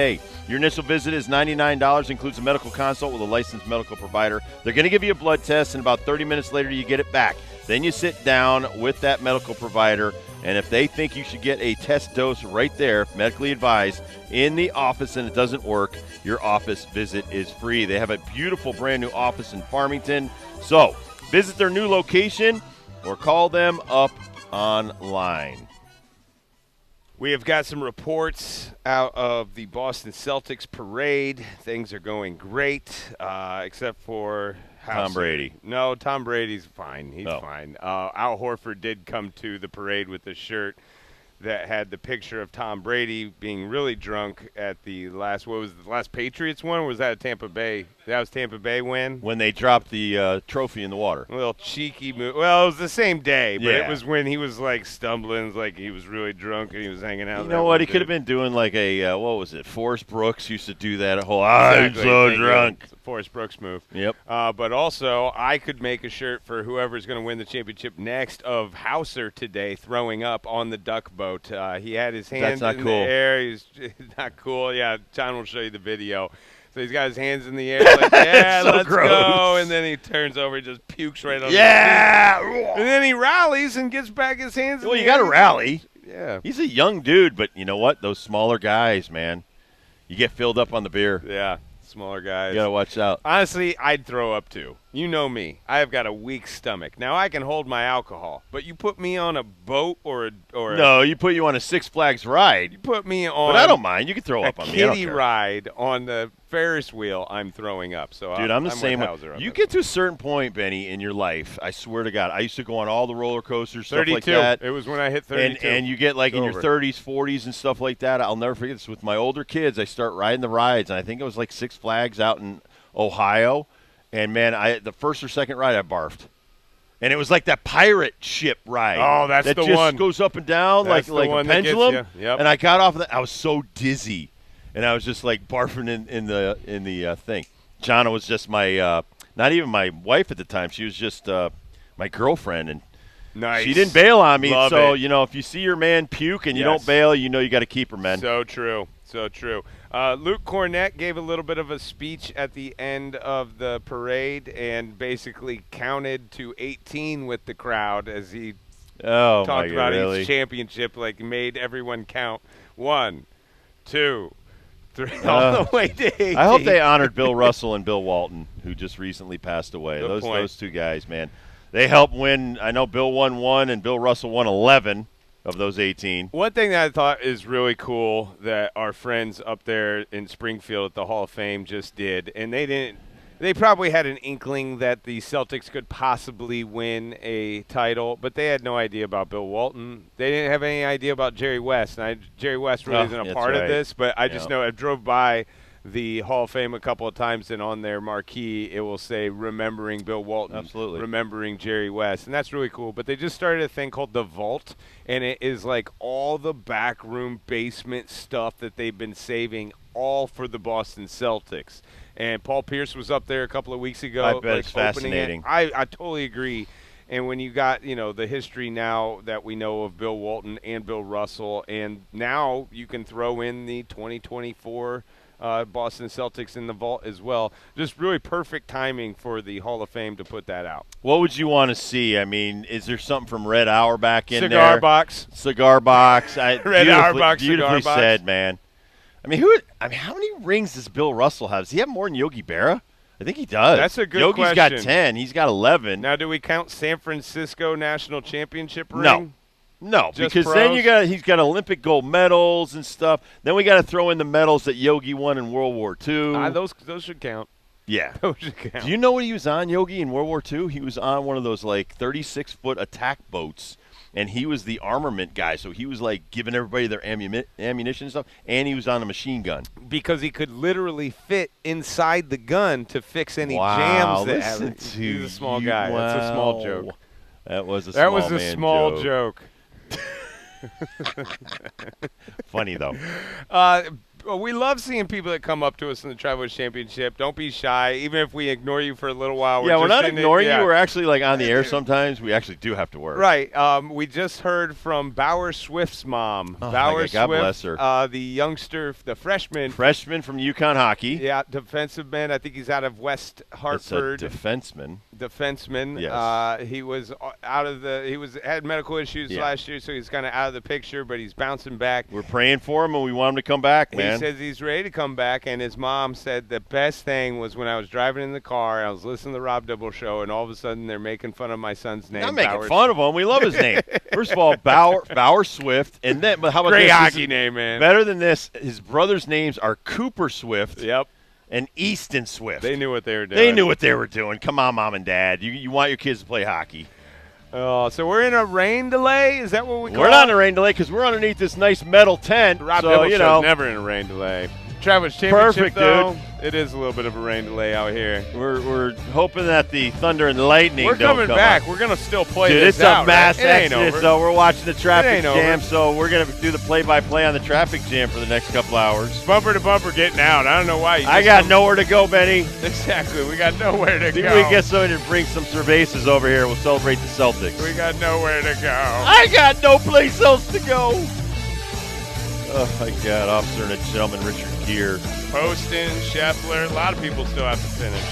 Hey, your initial visit is $99, includes a medical consult with a licensed medical provider. They're going to give you a blood test, and about 30 minutes later, you get it back. Then you sit down with that medical provider, and if they think you should get a test dose right there, medically advised, in the office and it doesn't work, your office visit is free. They have a beautiful brand new office in Farmington. So visit their new location or call them up online. We have got some reports out of the Boston Celtics parade. Things are going great, except for Hauser. Tom Brady. No, Tom Brady's fine. He's fine. Al Horford did come to the parade with a shirt that had the picture of Tom Brady being really drunk at the last, what was the last Patriots one? Or was that a Tampa Bay? That was Tampa Bay win? When they dropped the trophy in the water. A little cheeky move. Well, it was the same day, but Yeah. it was when he was, like, stumbling, like he was really drunk and he was hanging out. You know what? He could have been doing like a, what was it? Forrest Brooks used to do that whole, I'm so drunk. Forrest Brooks move. Yep. But also, I could make a shirt for whoever's going to win the championship next of Hauser today throwing up on the duck boat. He had his hands in the air. He's not cool. Yeah, John will show you the video. So he's got his hands in the air like, yeah, so let's gross. go. And then he turns over and just pukes right on the Yeah. And then he rallies and gets back his hands in Well, the you got to air. rally. Yeah. He's a young dude, but you know what? Those smaller guys, man, you get filled up on the beer. Yeah, smaller guys. You got to watch out. Honestly, I'd throw up too. You know me. I have got a weak stomach. Now, I can hold my alcohol, but you put me on a boat No, you put you on a Six Flags ride. You put me on But I don't mind. You can throw up on me. I don't kiddie care. ride on the Ferris wheel, I'm throwing up. So Dude, I'm the same way. way. You get to a certain point, Benny, in your life, I swear to God, I used to go on all the roller coasters, stuff 32. like that. It was when I hit 32. And you get like in your 30s, 40s, and stuff like that. I'll never forget this. With my older kids, I start riding the rides, and I think it was like Six Flags out in Ohio. And, man, the first or second ride, I barfed. And it was like that pirate ship ride. Oh, that's that the just one. goes up and down That's like the one a that gets pendulum. you. Yep. And I got off of that. I was so dizzy. And I was just like barfing in the thing. Jana was just my not even my wife at the time. She was just my girlfriend, and Nice. she didn't bail on me. Love so it. you know, if you see your man puke and you Yes. don't bail, you know you got to keep her, man. So true. So true. Luke Cornett gave a little bit of a speech at the end of the parade and basically counted to 18 with the crowd as he Oh, talked my about God, really? each championship, like made everyone count 1, 2, 3, all the way to 18. I hope they honored Bill Russell and Bill Walton, who just recently passed away. Good point. Those two guys, man. They helped win. I know Bill won 1 and Bill Russell won 11 of those 18. One thing that I thought is really cool that our friends up there in Springfield at the Hall of Fame just did, and they probably had an inkling that the Celtics could possibly win a title, but they had no idea about Bill Walton. They didn't have any idea about Jerry West. And Jerry West really isn't a that's part right. of this, but I just know I drove by the Hall of Fame a couple of times, and on their marquee it will say remembering Bill Walton, Absolutely. remembering Jerry West, and that's really cool. But they just started a thing called the Vault, and it is like all the backroom basement stuff that they've been saving all for the Boston Celtics. And Paul Pierce was up there a couple of weeks ago. I bet like, it's opening it. fascinating. I totally agree. And when you got, the history now that we know of Bill Walton and Bill Russell, and now you can throw in the 2024 Boston Celtics in the vault as well. Just really perfect timing for the Hall of Fame to put that out. What would you want to see? I mean, is there something from Red Auerbach in there? Cigar box. Cigar box. Red Auerbach beautifully cigar box. said, man. I mean, how many rings does Bill Russell have? Does he have more than Yogi Berra? I think he does. That's a good Yogi's question. got 10. He's got 11. Now, do we count San Francisco National Championship ring? No, Just because then pros? he's got Olympic gold medals and stuff. Then we got to throw in the medals that Yogi won in World War II. Those should count. Yeah. Those should count. Do you know what he was on, Yogi, in World War II? He was on one of those, 36-foot attack boats, and he was the armament guy. So he was, giving everybody their ammunition and stuff, and he was on a machine gun. Because he could literally fit inside the gun to fix any Wow, jams that listen happen. to He's a small you. guy. That's a small joke. Wow. That was a That small was a man small joke. joke. Funny, though. Well, we love seeing people that come up to us in the Travelers Championship. Don't be shy, even if we ignore you for a little while. We're not ignoring you. Yeah. We're actually like on the air sometimes. We actually do have to work. Right. We just heard from Bauer Swift's mom. Oh, Bauer God Swift, bless her. The youngster, the freshman. Freshman from Yukon hockey. Yeah, defensive man. I think he's out of West Hartford. It's a defenseman. Defenseman. Yes. He was out of the. Had medical issues last year, so he's kind of out of the picture. But he's bouncing back. We're praying for him, and we want him to come back, man. He says he's ready to come back, and his mom said the best thing was when I was driving in the car, I was listening to the Rob Dibble show, and all of a sudden they're making fun of my son's name. Not making fun of him. We love his name. First of all, Bauer Swift, and then but how about great this? hockey name, man. Better than this, his brothers' names are Cooper Swift. Yep. And Easton Swift. They knew what they were doing. They knew what they were doing. Come on, Mom and Dad. You want your kids to play hockey. Oh, so we're in a rain delay? Is that what we call it? We're not in a rain delay because we're underneath this nice metal tent. Rob so, Dibble you Show's know. never in a rain delay. Travis Championship, Perfect, though, dude. it is a little bit of a rain delay out here. We're hoping that the thunder and lightning We're don't coming come back. up. We're going to still play Dude, this it's out, a mass right? It ain't exodus, over. so we're watching the traffic ain't jam, over. so we're going to do the play-by-play on the traffic jam for the next couple hours. Bumper to bumper getting out. I don't know why. I got nowhere to go, Benny. Exactly. We got nowhere to Maybe go. we can get somebody to bring some cervezas over here. We'll celebrate the Celtics. We got nowhere to go. I got no place else to go. Oh, my God. Officer and a gentleman, Richard Gere. Poston, Scheffler, a lot of people still have to finish.